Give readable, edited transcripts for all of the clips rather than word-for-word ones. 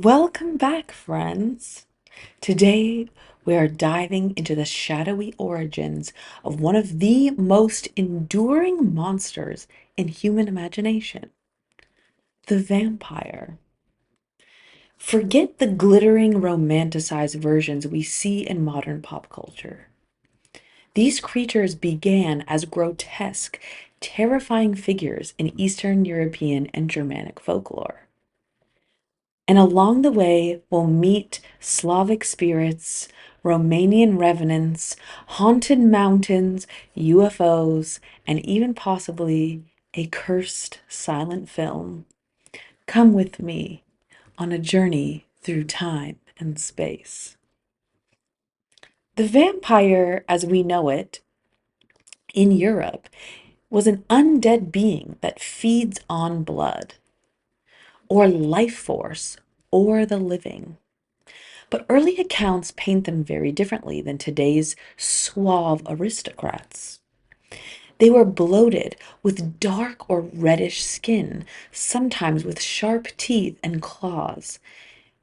Welcome back, friends. Today, we are diving into the shadowy origins of one of the most enduring monsters in human imagination, the vampire. Forget the glittering, romanticized versions we see in modern pop culture. These creatures began as grotesque, terrifying figures in Eastern European and Germanic folklore. And along the way, we'll meet Slavic spirits, Romanian revenants, haunted mountains, UFOs, and even possibly a cursed silent film. Come with me on a journey through time and space. The vampire, as we know it in Europe, was an undead being that feeds on blood, or life force, or the living. But early accounts paint them very differently than today's suave aristocrats. They were bloated, with dark or reddish skin, sometimes with sharp teeth and claws.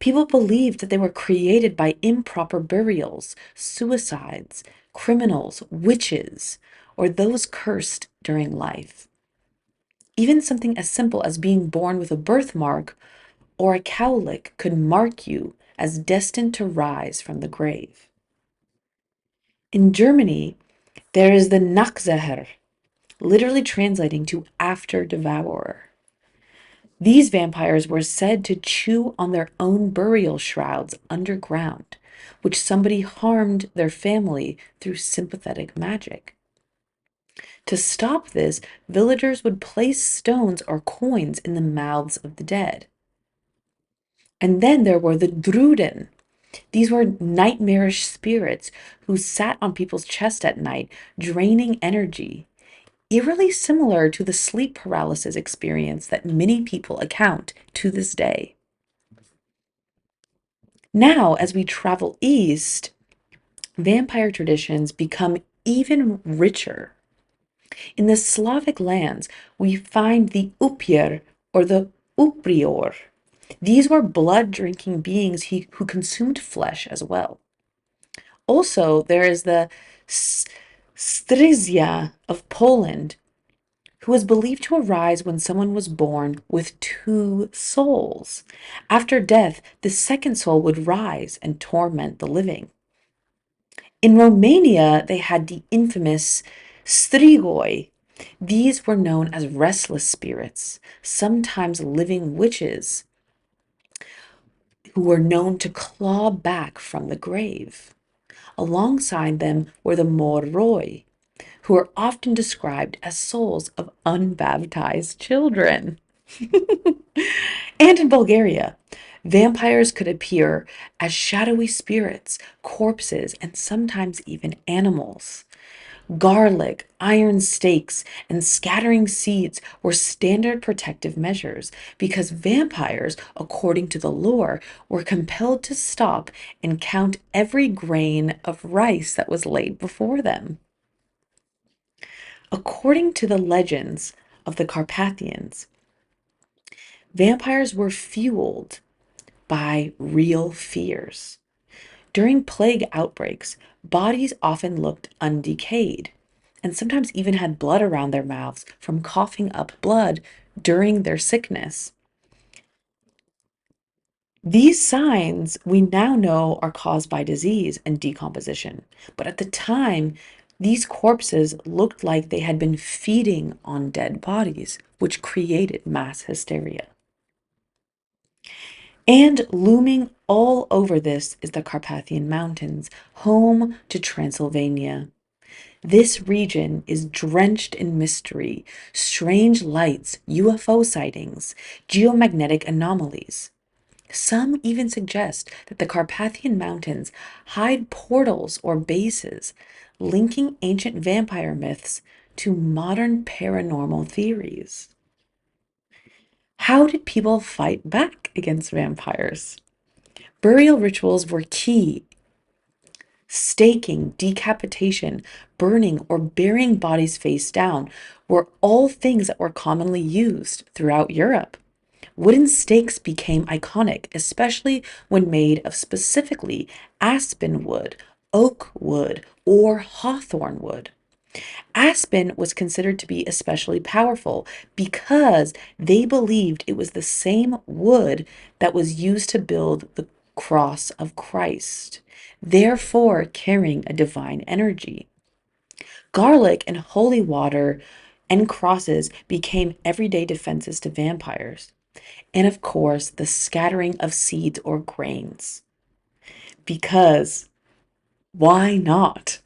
People believed that they were created by improper burials, suicides, criminals, witches, or those cursed during life. Even something as simple as being born with a birthmark or a cowlick could mark you as destined to rise from the grave. In Germany, there is the Nachzeher, literally translating to after devourer. These vampires were said to chew on their own burial shrouds underground, which somebody harmed their family through sympathetic magic. To stop this, villagers would place stones or coins in the mouths of the dead. And then there were the Druden. These were nightmarish spirits who sat on people's chest at night, draining energy, eerily similar to the sleep paralysis experience that many people account to this day. Now, as we travel east, vampire traditions become even richer. In the Slavic lands, we find the Upir or the Uprior. These were blood-drinking beings who consumed flesh as well. Also, there is the Stryzia of Poland, who was believed to arise when someone was born with two souls. After death, the second soul would rise and torment the living. In Romania, they had the infamous strigoi. These were known as restless spirits, sometimes living witches, who were known to claw back from the grave. Alongside them were the moroi, who are often described as souls of unbaptized children. And in Bulgaria, vampires could appear as shadowy spirits, corpses, and sometimes even animals. Garlic, iron stakes, and scattering seeds were standard protective measures because vampires, according to the lore, were compelled to stop and count every grain of rice that was laid before them. According to the legends of the Carpathians, vampires were fueled by real fears. During plague outbreaks, bodies often looked undecayed and sometimes even had blood around their mouths from coughing up blood during their sickness. These signs we now know are caused by disease and decomposition, but at the time, these corpses looked like they had been feeding on dead bodies, which created mass hysteria. And looming all over this is the Carpathian Mountains, home to Transylvania. This region is drenched in mystery, strange lights, UFO sightings, geomagnetic anomalies. Some even suggest that the Carpathian Mountains hide portals or bases, linking ancient vampire myths to modern paranormal theories. How did people fight back against vampires? Burial rituals were key. Staking, decapitation, burning, or burying bodies face down were all things that were commonly used throughout Europe. Wooden stakes became iconic, especially when made of specifically aspen wood, oak wood, or hawthorn wood. Aspen was considered to be especially powerful because they believed it was the same wood that was used to build the cross of Christ, therefore carrying a divine energy. Garlic and holy water and crosses became everyday defenses to vampires. And of course, the scattering of seeds or grains. Because why not?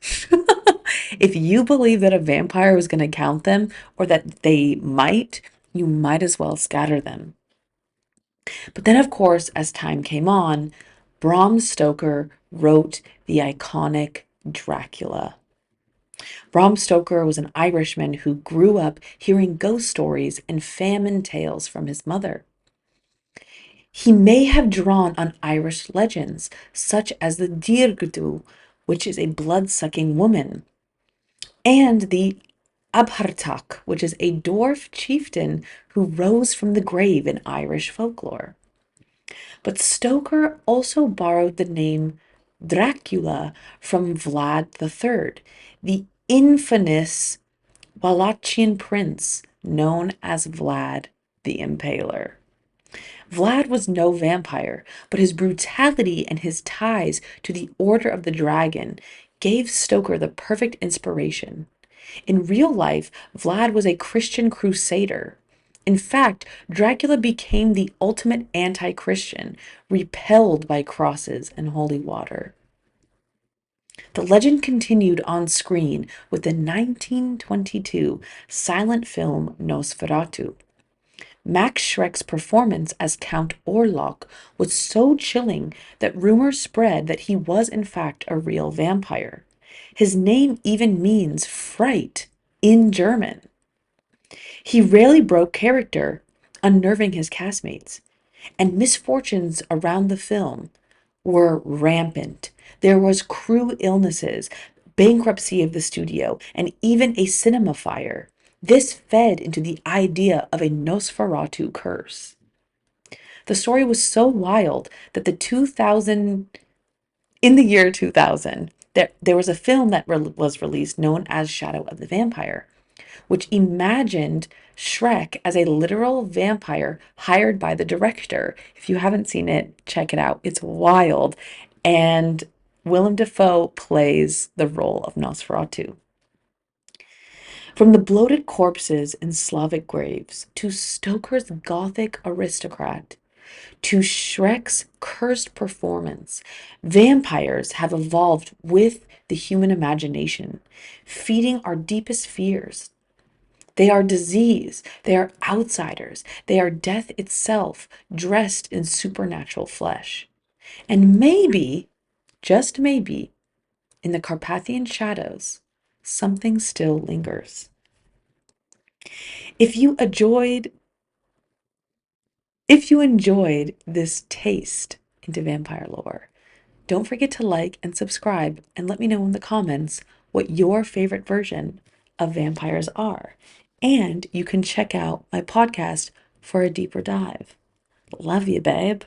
If you believe that a vampire was going to count them or that they might, you might as well scatter them. But then, of course, as time came on, Bram Stoker wrote the iconic Dracula. Bram Stoker was an Irishman who grew up hearing ghost stories and famine tales from his mother. He may have drawn on Irish legends, such as the Dírgedu, which is a blood-sucking woman, and the Abhartach, which is a dwarf chieftain who rose from the grave in Irish folklore. But Stoker also borrowed the name Dracula from Vlad III, the infamous Wallachian prince known as Vlad the Impaler. Vlad was no vampire, but his brutality and his ties to the Order of the Dragon gave Stoker the perfect inspiration. In real life, Vlad was a Christian crusader. In fact, Dracula became the ultimate anti-Christian, repelled by crosses and holy water. The legend continued on screen with the 1922 silent film Nosferatu. Max Schreck's performance as Count Orlok was so chilling that rumors spread that he was in fact a real vampire. His name even means fright in German. He rarely broke character, unnerving his castmates, and misfortunes around the film were rampant. There was crew illnesses, bankruptcy of the studio, and even a cinema fire. This fed into the idea of a Nosferatu curse. The story was so wild that in the year 2000, there was a film that was released known as Shadow of the Vampire, which imagined Schreck as a literal vampire hired by the director. If you haven't seen it, check it out. It's wild. And Willem Dafoe plays the role of Nosferatu. From the bloated corpses in Slavic graves to Stoker's gothic aristocrat to Schreck's cursed performance, vampires have evolved with the human imagination, feeding our deepest fears. They are disease, they are outsiders, they are death itself, dressed in supernatural flesh. And maybe, just maybe, in the Carpathian shadows, something still lingers. If you enjoyed if you enjoyed this taste into vampire lore, don't forget to like and subscribe and let me know in the comments what your favorite version of vampires are. And you can check out my podcast for a deeper dive. Love you, babe.